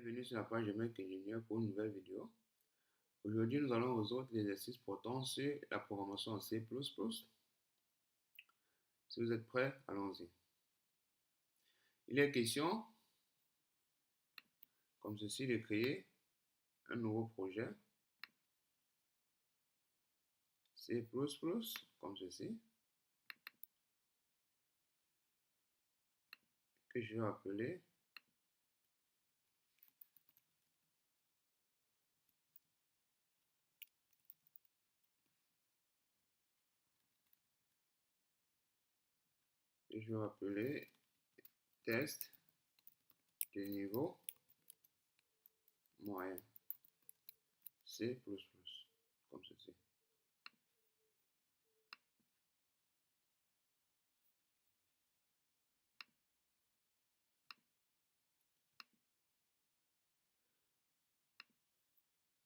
Bienvenue sur la page de Mec Ingénieur pour une nouvelle vidéo. Aujourd'hui, nous allons résoudre l'exercice portant sur la programmation en C++. Si vous êtes prêts, allons-y. Il est question, comme ceci, de créer un nouveau projet C++, comme ceci, que je vais appeler test de niveau moyen C++, comme ceci.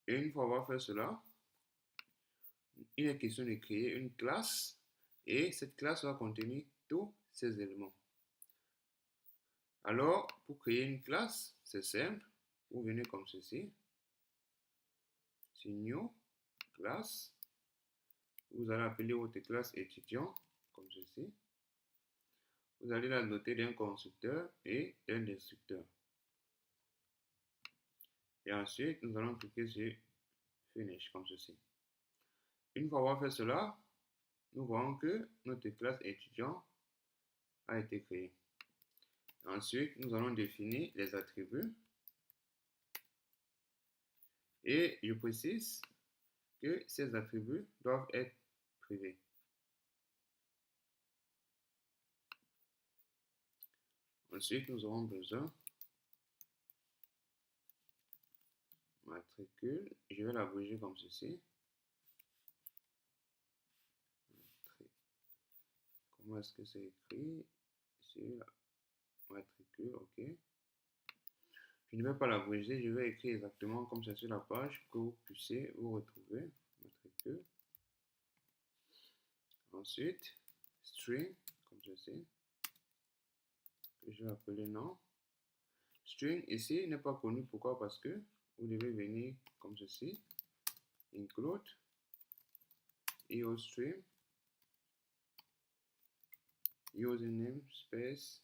Et une fois avoir fait cela, il est question de créer une classe et cette classe va contenir tous ces éléments. Alors, pour créer une classe, c'est simple. Vous venez comme ceci. C'est new classe. Vous allez appeler votre classe étudiant comme ceci. Vous allez la doter d'un constructeur et d'un destructeur. Et ensuite, nous allons cliquer sur Finish comme ceci. Une fois avoir fait cela, nous voyons que notre classe étudiant a été créée. Ensuite, nous allons définir les attributs. Et je précise que ces attributs doivent être privés. Ensuite, nous aurons besoin matricule. Je vais l'abréger comme ceci. Comment est-ce que c'est écrit? C'est la matricule, ok. Je ne vais pas l'abréger, je vais écrire exactement comme c'est sur la page pour que vous puissiez vous retrouver. Matricule. Ensuite, string, comme ceci, que je vais appeler nom. String ici n'est pas connu, pourquoi? Parce que vous devez venir comme ceci, include iostream, username space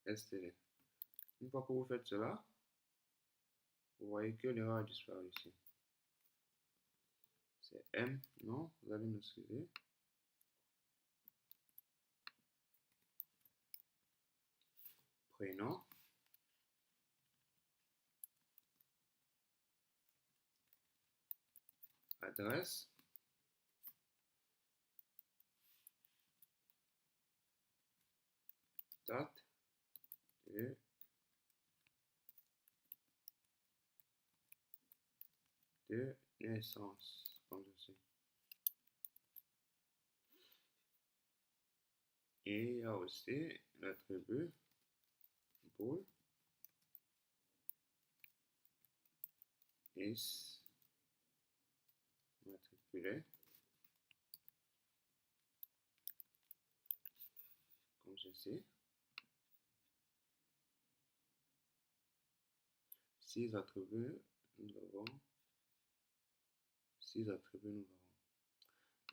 std. Une fois que vous faites cela, vous voyez que l'erreur a disparu ici. C'est M, non, vous allez me suivre. Prénom. Adresse. Date de naissance, comme ceci. Et il y a aussi l'attribut bool is matriculé, comme ceci. 6 attributs, nous avons 6 attributs, nous avons.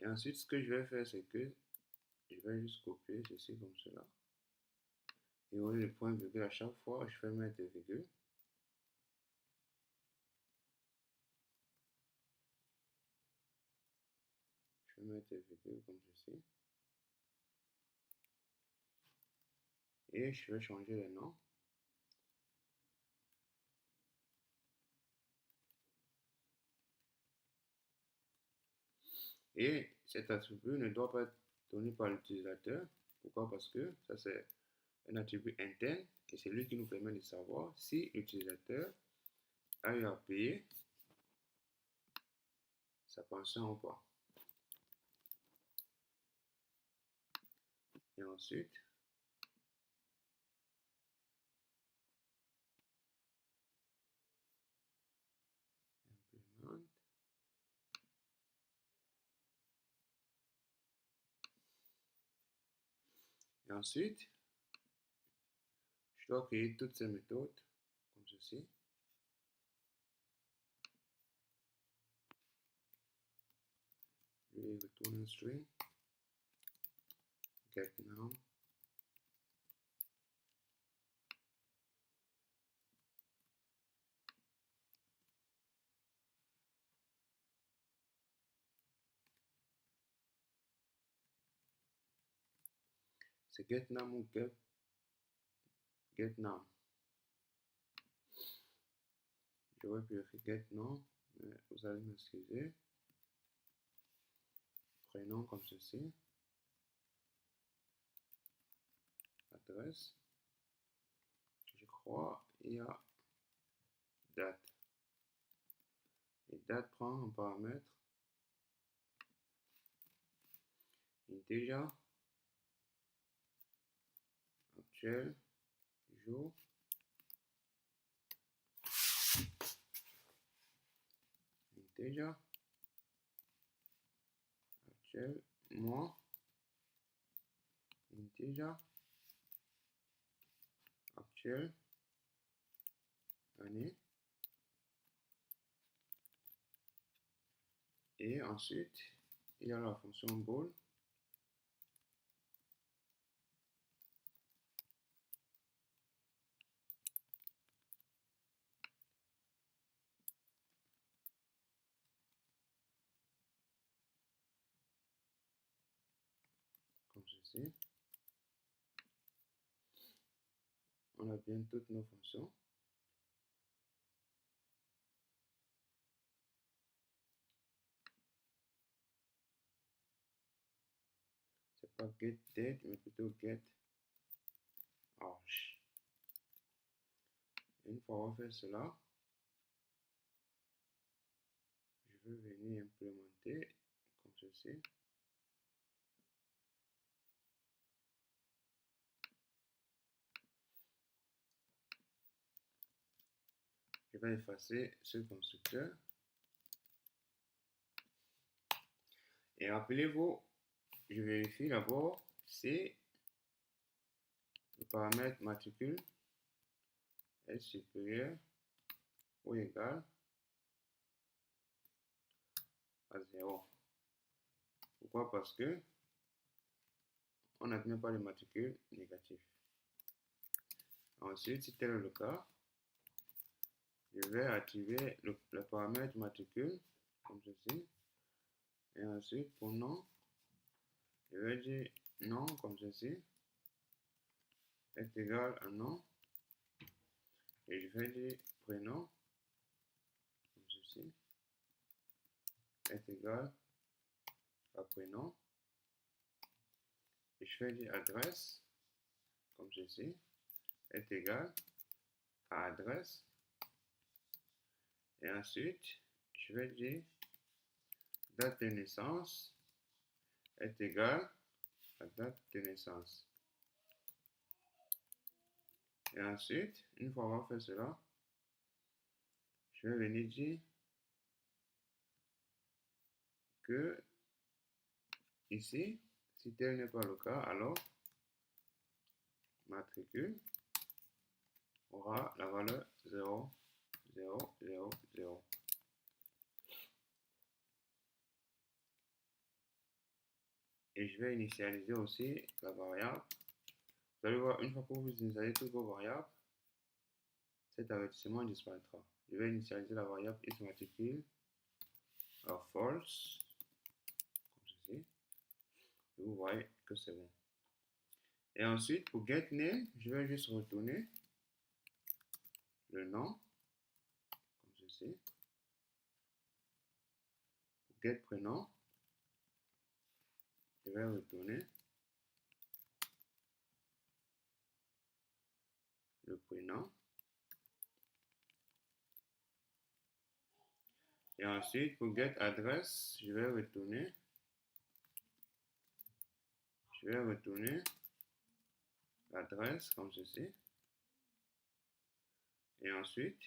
Et ensuite, ce que je vais faire, c'est que je vais juste copier ceci comme cela. Et au lieu de point virgule à chaque fois, je vais mettre des virgules. Je vais mettre des virgules comme ceci. Et je vais changer le nom. Et cet attribut ne doit pas être donné par l'utilisateur. Pourquoi? Parce que ça, c'est un attribut interne et c'est lui qui nous permet de savoir si l'utilisateur a eu à payer sa pension ou pas. Et ensuite, implémente. Et ensuite, je dois créer toutes ces méthodes comme ceci. et retourne un string. GetNum. C'est getNum ou getNum. J'aurais pu écrire getNum, mais vous allez m'excuser. Prénom comme ceci. Adresse. Je crois il y a date. Et date prend un paramètre integer actuel jour integer actuel mois integer actuel année et ensuite il y a la fonction bool comme ceci. On a bien toutes nos fonctions. C'est pas get date mais plutôt get age. Une fois on fait cela, je vais venir implémenter comme ceci. Je vais effacer ce constructeur. Et rappelez-vous, je vérifie d'abord si le paramètre matricule est supérieur ou égal à 0. Pourquoi? Parce que on n'admet pas les matricules négatifs. Ensuite, si tel est le cas, je vais activer le paramètre matricule comme ceci. Et ensuite, pour nom, je vais dire nom comme ceci est égal à nom. Et je vais dire prénom comme ceci est égal à prénom. Et je vais dire adresse comme ceci est égal à adresse. Et ensuite, je vais dire date de naissance est égal à date de naissance. Et ensuite, une fois avoir fait cela, je vais venir dire que ici, si tel n'est pas le cas, alors matricule aura la valeur 0, 0, 0, 0. Et je vais initialiser aussi la variable. Vous allez voir, une fois que vous initialisez toutes vos variables, cet avertissement disparaîtra. Je vais initialiser la variable isMatricule à false, comme ceci. Et vous voyez que c'est bon. Et ensuite, pour getName, je vais juste retourner le nom, comme ceci. Pour getPrénom, je vais retourner le prénom. Et ensuite, pour getAdresse, je vais retourner l'adresse comme ceci. Et ensuite,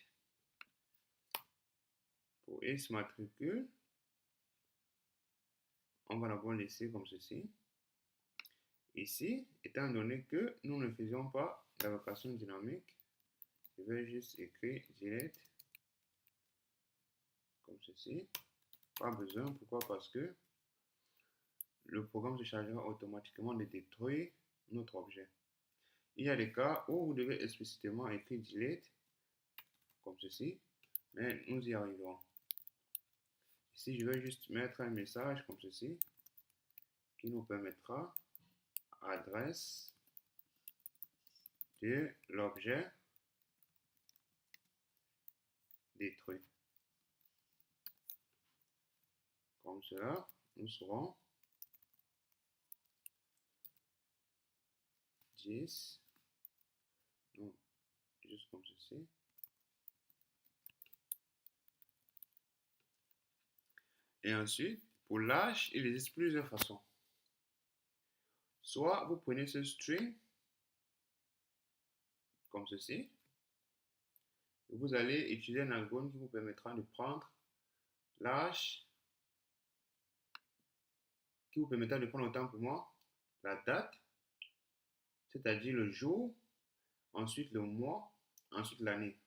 pour isMatricule, on va d'abord laisser comme ceci. Ici, étant donné que nous ne faisions pas d'allocation dynamique, je vais juste écrire direct comme ceci. Pas besoin, pourquoi? Parce que le programme se chargera automatiquement de détruire notre objet. Il y a des cas où vous devez explicitement écrire delete, comme ceci, mais nous y arriverons. Ici, je vais juste mettre un message comme ceci, qui nous permettra adresse de l'objet détruit. Comme cela, nous serons 10, non, juste comme ceci. Et ensuite, pour l'âge, il existe plusieurs façons. Soit vous prenez ce string, comme ceci. Vous allez utiliser un algorithme qui vous permettra de prendre l'âge, qui vous permettra de prendre autant pour moi la date, c'est-à-dire le jour, ensuite le mois, ensuite l'année.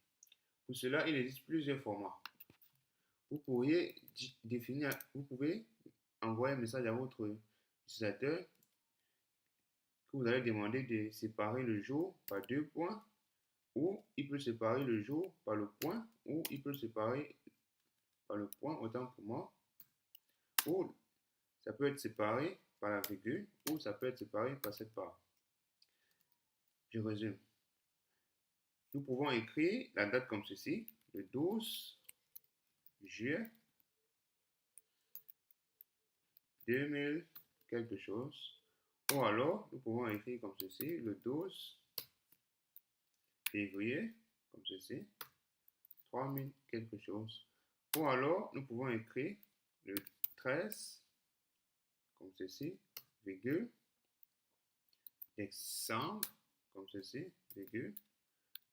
Pour cela, il existe plusieurs formats. Vous pourriez définir, vous pouvez envoyer un message à votre utilisateur que vous allez demander de séparer le jour par 2 points, ou il peut séparer le jour par le point, ou il peut séparer par le point, autant pour moi, ou ça peut être séparé par la virgule, ou ça peut être séparé par cette barre. Je résume. Nous pouvons écrire la date comme ceci, le 12 juillet 2000 quelque chose. Ou alors, nous pouvons écrire comme ceci, le 12 février, comme ceci, 3000 quelque chose. Ou alors, nous pouvons écrire le 13, comme ceci, virgule, décembre, comme ceci, virgule,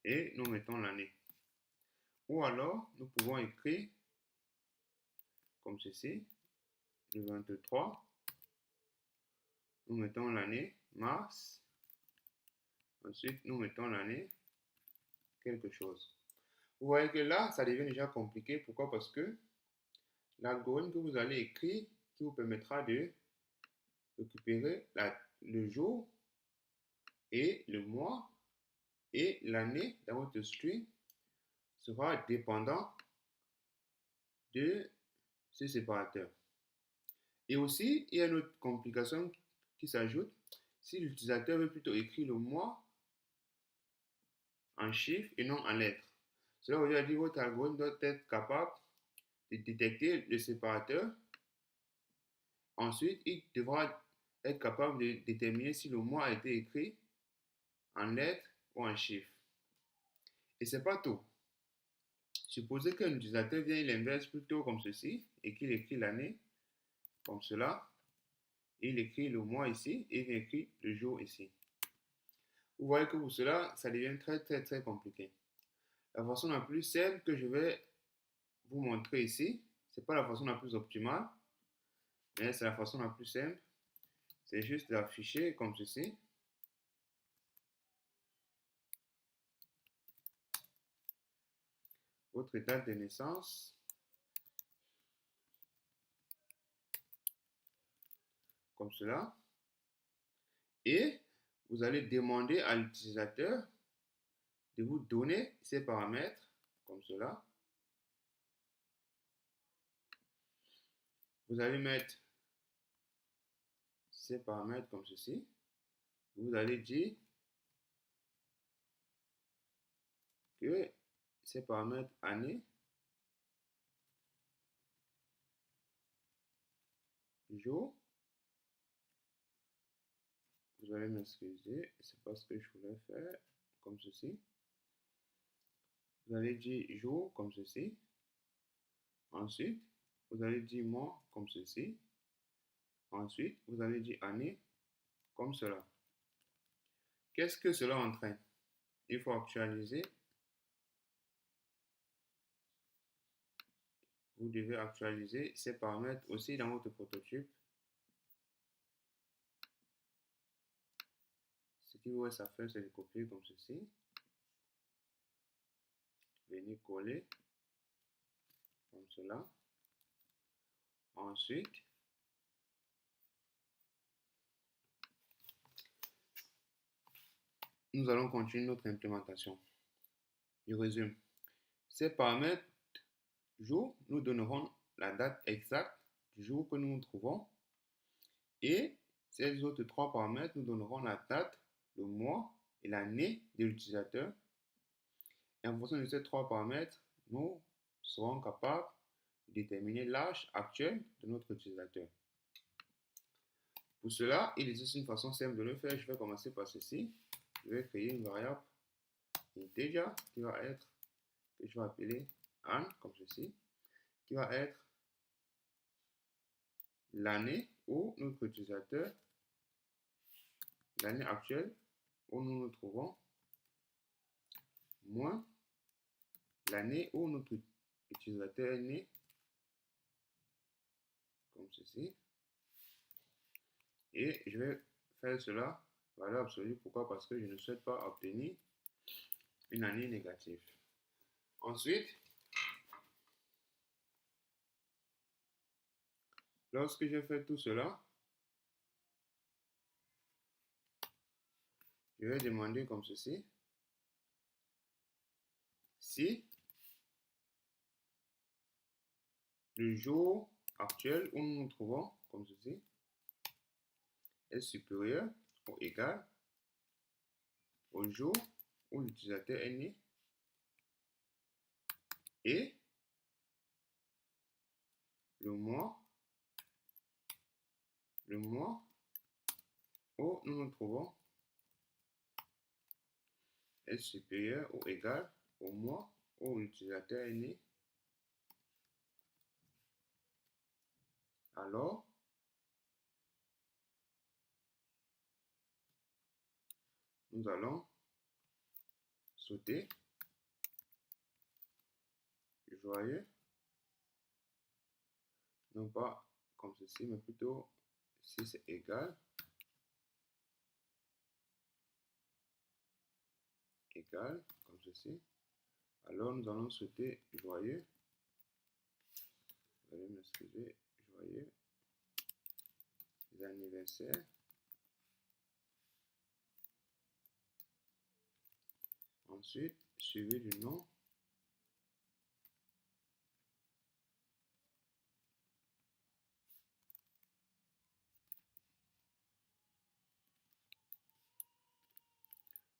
et nous mettons l'année. Ou alors, nous pouvons écrire comme ceci, le 23, nous mettons l'année, mars, ensuite nous mettons l'année, quelque chose. Vous voyez que là, ça devient déjà compliqué. Pourquoi? Parce que l'algorithme que vous allez écrire, qui vous permettra de récupérer le jour et le mois et l'année dans votre string, sera dépendant de ce séparateur. Et aussi, il y a une autre complication qui s'ajoute. Si l'utilisateur veut plutôt écrire le mois en chiffres et non en lettres, cela veut dire que votre algorithme doit être capable de détecter le séparateur. Ensuite, il devra être capable de déterminer si le mois a été écrit en lettres ou en chiffres. Et ce n'est pas tout. Supposez qu'un utilisateur vient, il inverse plutôt comme ceci et qu'il écrit l'année comme cela. Il écrit le mois ici et il écrit le jour ici. Vous voyez que pour cela, ça devient très compliqué. La façon la plus simple que je vais vous montrer ici, ce n'est pas la façon la plus optimale, mais c'est la façon la plus simple. C'est juste d'afficher comme ceci. Votre date de naissance. Comme cela. Et vous allez demander à l'utilisateur de vous donner ces paramètres, comme cela. Vous allez mettre ces paramètres comme ceci. Vous allez dire que ces paramètres année, jour, vous allez m'excuser, c'est pas ce que je voulais faire, comme ceci. Vous allez dire jour comme ceci. Ensuite, vous allez dire mois comme ceci. Ensuite, vous allez dire année comme cela. Qu'est-ce que cela entraîne? Il faut actualiser. Vous devez actualiser ces paramètres aussi dans votre prototype. Ce qui vous reste à faire, c'est de copier comme ceci. Venir coller comme cela. Ensuite, nous allons continuer notre implémentation. Je résume. Ces paramètres jour nous donneront la date exacte du jour que nous nous trouvons et ces autres trois paramètres nous donneront la date, le mois et l'année de l'utilisateur. Et en fonction de ces trois paramètres, nous serons capables de déterminer l'âge actuel de notre utilisateur. Pour cela, il existe une façon simple de le faire. Je vais commencer par ceci. Je vais créer une variable integer qui va être, que je vais appeler Anne, comme ceci, qui va être l'année où notre utilisateur, l'année actuelle où nous nous trouvons, moins l'année où notre utilisateur est né, comme ceci. Et je vais faire cela valeur absolue. Pourquoi? Parce que je ne souhaite pas obtenir une année négative. Ensuite, lorsque je fais tout cela, je vais demander comme ceci si le jour actuel où nous nous trouvons, comme ceci, est supérieur ou égal au jour où l'utilisateur est né et le mois où nous nous trouvons est supérieur ou égal au mois où l'utilisateur est né, alors nous allons sauter joyeux, non pas comme ceci, mais plutôt si c'est égal, comme ceci, alors nous allons sauter joyeux, vous allez m'excuser, joyeux anniversaire. Ensuite, suivi du nom.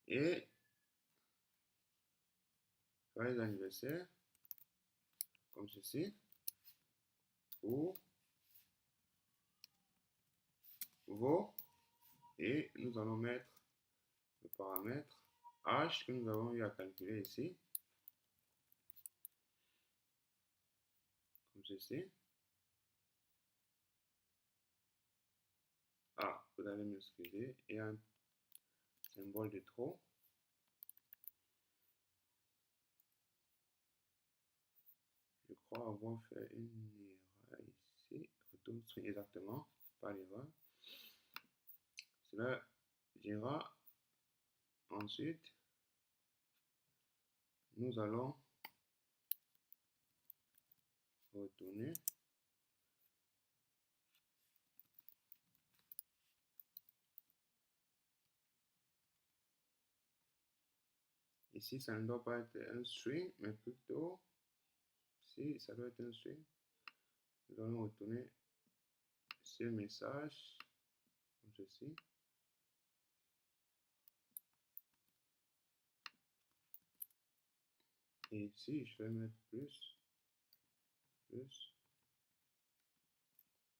Et joyeux anniversaire, comme ceci, pour vos, et nous allons mettre le paramètre h que nous avons eu à calculer ici, comme ceci. Ah, vous allez m'excuser, et un symbole de trop. Je crois avoir fait une erreur ici. Retourne string exactement, pas l'erreur. Cela dira ensuite, nous allons retourner ici, ça ne doit pas être un string, mais plutôt, si ça doit être un string, nous allons retourner ce message comme ceci. Et ici, je vais mettre plus, plus,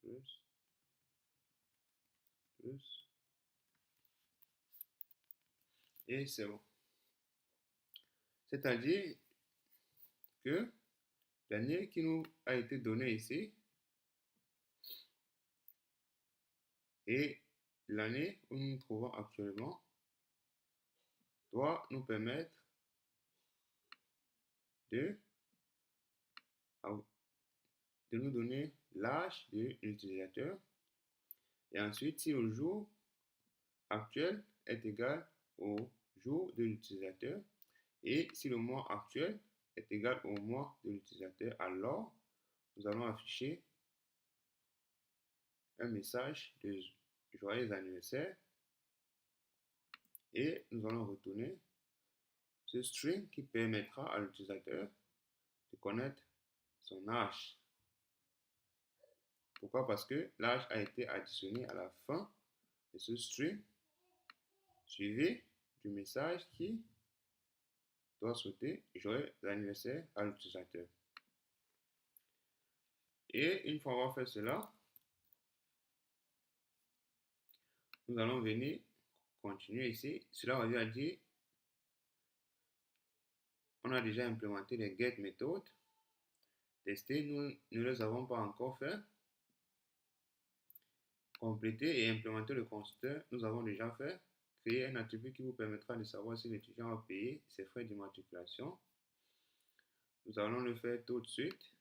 plus, plus. Et c'est bon. C'est-à-dire que l'année qui nous a été donnée ici et l'année où nous nous trouvons actuellement doit nous permettre de, de nous donner l'âge de l'utilisateur. Et ensuite, si le jour actuel est égal au jour de l'utilisateur et si le mois actuel est égal au mois de l'utilisateur, alors nous allons afficher un message de joyeux anniversaire Et nous allons retourner ce string qui permettra à l'utilisateur de connaître son âge. Pourquoi? Parce que l'âge a été additionné à la fin de ce string suivi du message qui doit souhaiter joyeux anniversaire à l'utilisateur. Et une fois avoir fait cela, nous allons venir continuer ici. Cela revient à dire on a déjà implémenté les get méthodes. Tester, nous ne les avons pas encore fait. Compléter et implémenter le constructeur, nous avons déjà fait. Créer un attribut qui vous permettra de savoir si l'étudiant a payé ses frais d'immatriculation. Nous allons le faire tout de suite.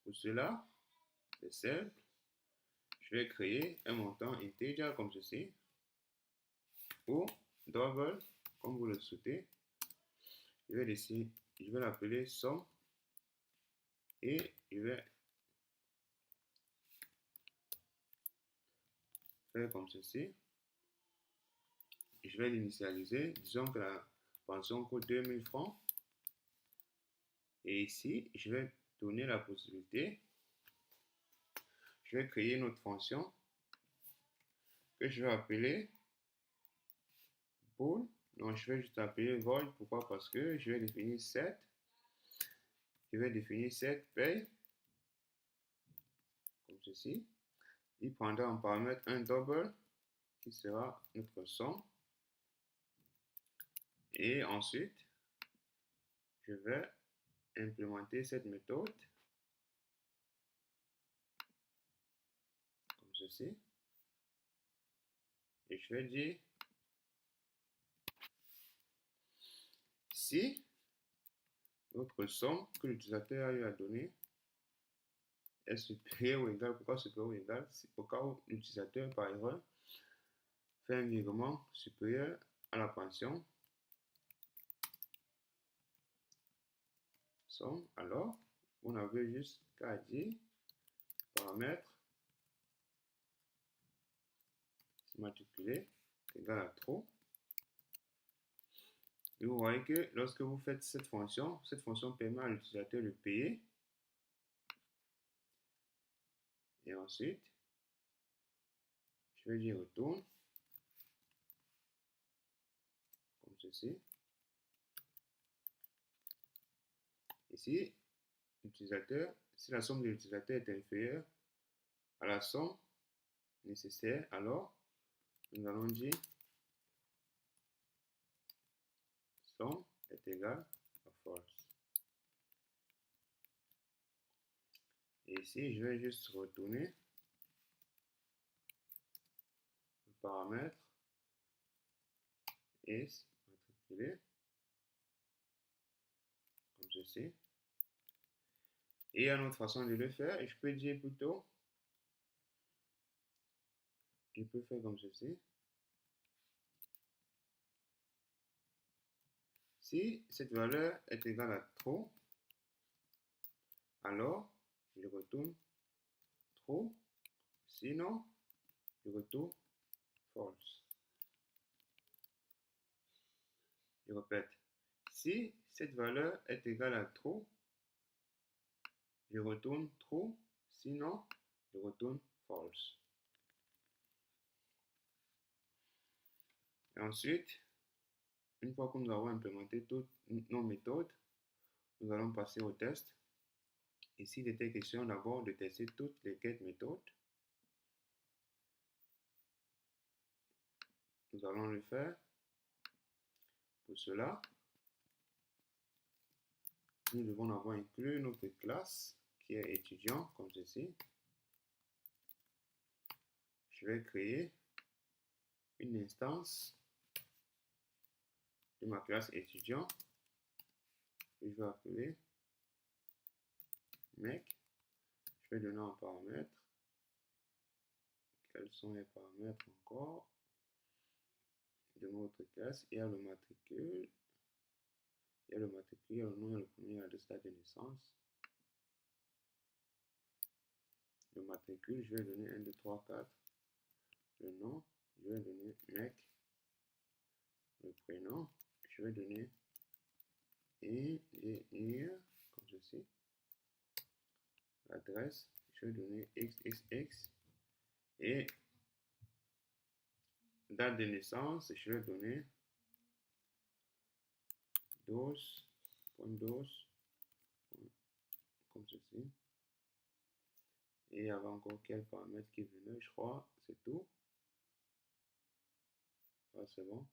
Pour cela, c'est simple. Je vais créer un montant integer comme ceci. Ou double, comme vous le souhaitez. Je vais l'appeler somme. Et je vais faire comme ceci. Je vais l'initialiser. Disons que la pension coûte 2000 francs. Et ici, je vais donner la possibilité. Je vais créer une autre fonction que je vais appeler bool. Donc, je vais juste appeler void. Pourquoi? Parce que je vais définir set. Je vais définir set paye. Comme ceci. Il prendra en paramètre un double qui sera notre somme. Et ensuite, je vais implémenter cette méthode comme ceci. Et je vais dire si notre somme que l'utilisateur a eu à donner est supérieure ou égale. Pourquoi supérieure ou égale? C'est au cas où l'utilisateur, par erreur, fait un virement supérieur à la pension. Somme, alors, on avait juste qu'à dire paramètre s'immatriculer égale à true. Et vous voyez que lorsque vous faites cette fonction permet à l'utilisateur de payer. Et ensuite, je vais dire retourne, comme ceci. Ici, l'utilisateur, si la somme de l'utilisateur est inférieure à la somme nécessaire, alors nous allons dire somme est égale à false. Et ici, je vais juste retourner le paramètre is matriculé comme ceci. Et il y a une autre façon de le faire. Je peux dire plutôt, je peux faire comme ceci. Si cette valeur est égale à true, alors je retourne true. Sinon, je retourne false. Je répète, si cette valeur est égale à true, je retourne true. Sinon, je retourne false. Et ensuite, une fois que nous avons implémenté toutes nos méthodes, nous allons passer au test. Ici, il était question d'abord de tester toutes les get méthodes. Nous allons le faire. Pour cela, nous devons avoir inclus notre classe qui est étudiant, comme ceci. Je vais créer une instance de ma classe étudiant que je vais appeler mec. Je vais donner un paramètre. Quels sont les paramètres encore de notre classe? Il y a le matricule. Il y a le matricule, il y a le nom, il y a le premier, la date de naissance. Le matricule, je vais donner 1, 2, 3, 4. Le nom, je vais donner mec. le prénom, je vais donner ingénieur, comme ceci. L'adresse, je vais donner XXX. Et date de naissance, je vais donner 12.12, comme ceci. Et il y avait encore quelques paramètres qui venaient, je crois, c'est tout. Ah, c'est bon.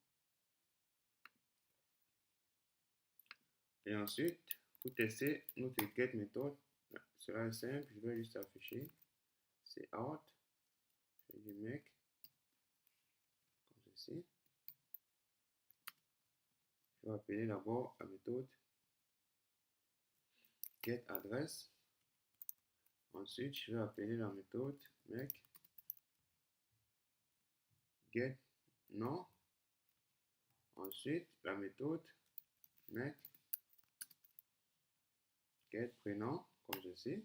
Et ensuite, pour tester notre get méthode, cela est simple, je vais juste afficher, c'est out, je vais dire make, comme ceci. Je vais appeler d'abord la méthode get address. Ensuite, je vais appeler la méthode make get nom. Ensuite, la méthode make get prénom, comme ceci,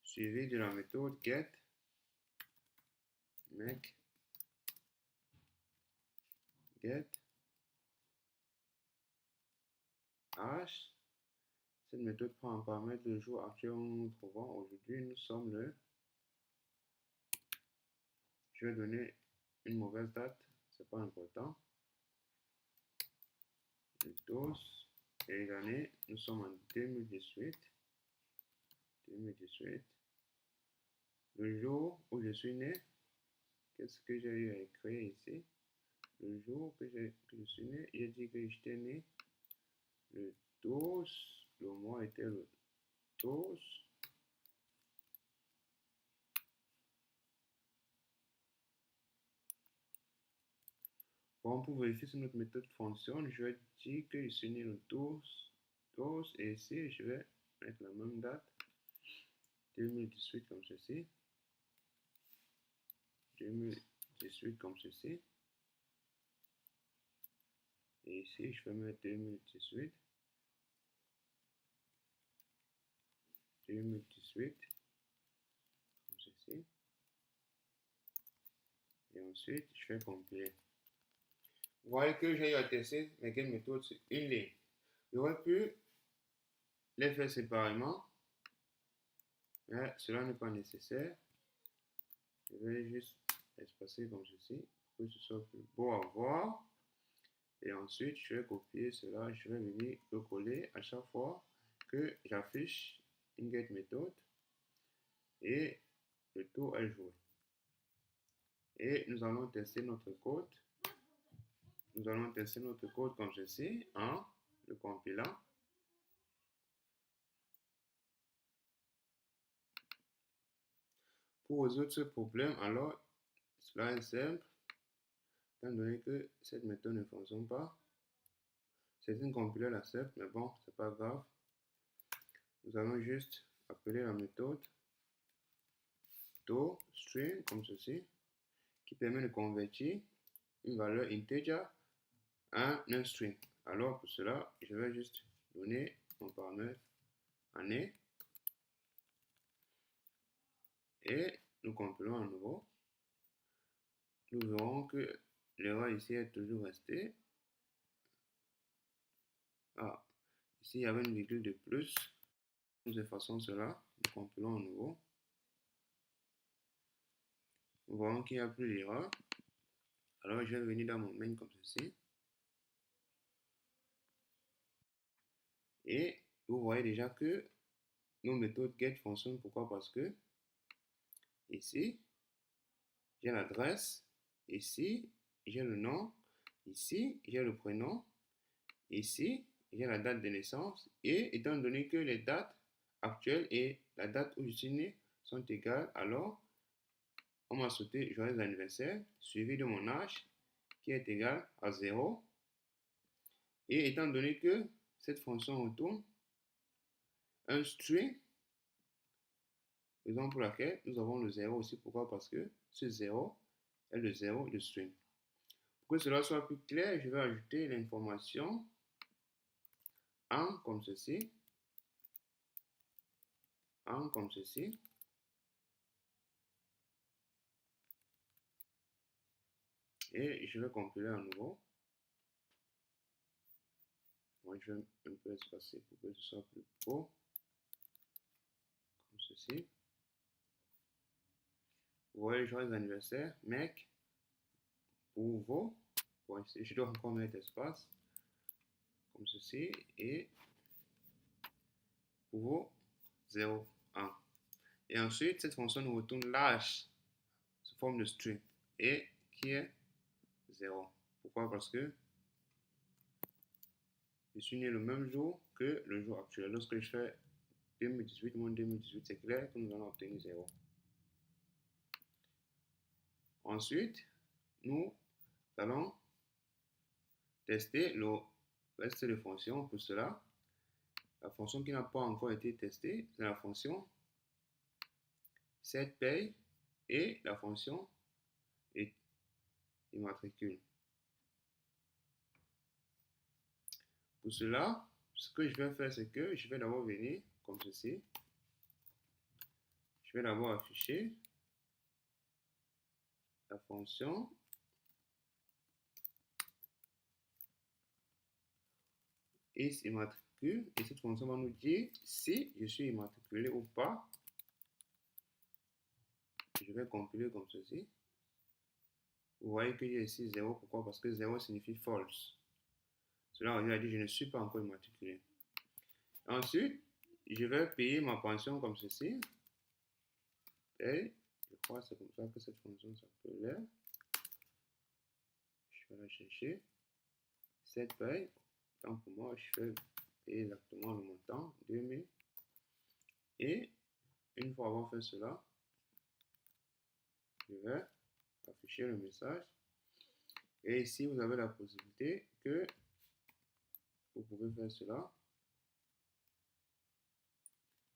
suivi de la méthode get make get âge. Cette méthode prend en paramètre le jour actuel où nous nous trouvons. Aujourd'hui, nous sommes le... Je vais donner une mauvaise date, c'est pas important. Le 12 et l'année, nous sommes en 2018. 2018. Le jour où je suis né, qu'est-ce que j'ai eu à écrire ici? Le jour que je suis né, j'ai dit que j'étais né le 12, le mois était le 12. Bon, pour vérifier si notre méthode fonctionne, je vais dire que je suis né le 12, et ici, je vais mettre la même date, 2018 comme ceci, 2018 comme ceci, et ici, je vais mettre 2018, 2018, comme ceci, et ensuite, je vais compiler. Vous voyez que j'ai eu à tester mes get méthodes sur une ligne. J'aurais pu les faire séparément, mais cela n'est pas nécessaire. Je vais juste espacer comme ceci pour que ce soit plus beau à voir. Et ensuite, je vais copier cela, je vais venir le coller à chaque fois que j'affiche une get méthode et le tour est joué. Et nous allons tester notre code. Nous allons tester notre code comme ceci en le compilant. Pour résoudre ce problème, alors, cela est simple, étant donné que cette méthode ne fonctionne pas. C'est une compilation l'accepte, mais bon, c'est pas grave. Nous allons juste appeler la méthode toString comme ceci, qui permet de convertir une valeur integer en un string. Alors pour cela, je vais juste donner mon paramètre année et nous compilons à nouveau. Nous verrons que l'erreur ici est toujours restée. Ah, ici il y avait une virgule de plus. Nous effaçons cela, nous compilons à nouveau. Nous voyons qu'il n'y a plus d'erreur. Alors je vais venir dans mon main comme ceci. Et vous voyez déjà que nos méthodes get fonctionnent. Pourquoi? Parce que ici, j'ai l'adresse, ici, j'ai le nom, ici, j'ai le prénom, ici, j'ai la date de naissance. Et étant donné que les dates actuelles et la date où je suis né sont égales, alors on m'a sauté joyeux anniversaire, suivi de mon âge, qui est égal à 0. Et étant donné que cette fonction retourne un string, raison pour laquelle nous avons le 0 aussi. Pourquoi? Parce que ce 0 est le 0 de string. Pour que cela soit plus clair, je vais ajouter l'information en comme ceci, en comme ceci, et je vais compiler à nouveau. Moi, je vais un peu espacer pour que ce soit plus beau, comme ceci. Vous voyez, joyeux anniversaire, mec, pour vos. Bon, je dois encore mettre espace, comme ceci, et pour vos 0, 1. Et ensuite, cette fonction nous retourne l'âge sous forme de string, et qui est 0. Pourquoi? Parce que je suis né le même jour que le jour actuel. Lorsque je fais 2018 moins 2018, c'est clair que nous allons obtenir 0. Ensuite, nous allons tester le reste des fonctions. Pour cela, la fonction qui n'a pas encore été testée, c'est la fonction setPay et la fonction immatricule. Pour cela, ce que je vais faire, c'est que je vais d'abord venir comme ceci. Je vais d'abord afficher la fonction isImmatricule et cette fonction va nous dire si je suis immatriculé ou pas. Je vais compiler comme ceci. Vous voyez qu'il y a ici 0. Pourquoi? Parce que 0 signifie false. Cela veut dire je ne suis pas encore immatriculé. Ensuite, je vais payer ma pension comme ceci. Et je crois que c'est comme ça que cette fonction s'appelait. Je vais la chercher. Cette paye. Tant pour moi, je fais exactement le montant, 2000. Et une fois avoir fait cela, je vais afficher le message. Et ici, vous avez la possibilité que vous pouvez faire cela.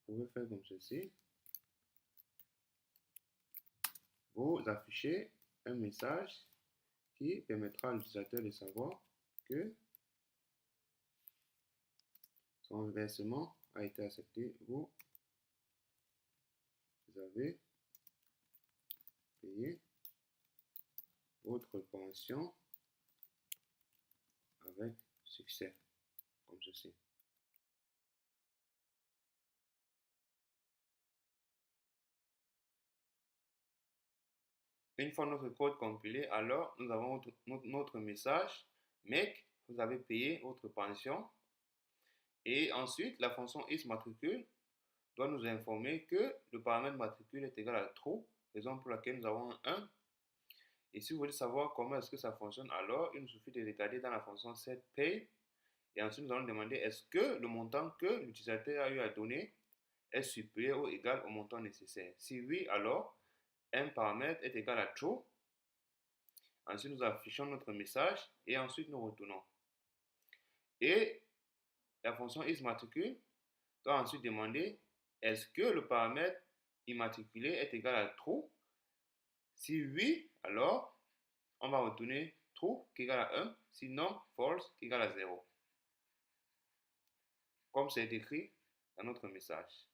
Vous pouvez faire comme ceci. Vous affichez un message qui permettra à l'utilisateur de savoir que son versement a été accepté. Vous avez payé votre pension avec succès, comme ceci. Une fois notre code compilé, alors nous avons notre message, mec, vous avez payé votre pension. Et ensuite, la fonction isMatricule doit nous informer que le paramètre matricule est égal à true, raison pour laquelle nous avons un 1. Et si vous voulez savoir comment est-ce que ça fonctionne, alors il nous suffit de regarder dans la fonction setPay. Et ensuite, nous allons demander est-ce que le montant que l'utilisateur a eu à donner est supérieur ou égal au montant nécessaire. Si oui, alors un paramètre est égal à true. Ensuite, nous affichons notre message et ensuite nous retournons. Et la fonction isMatricule doit ensuite demander est-ce que le paramètre immatriculé est égal à true. Si oui, alors on va retourner true qui est égal à 1, sinon false qui est égal à 0. Comme c'est écrit dans notre message.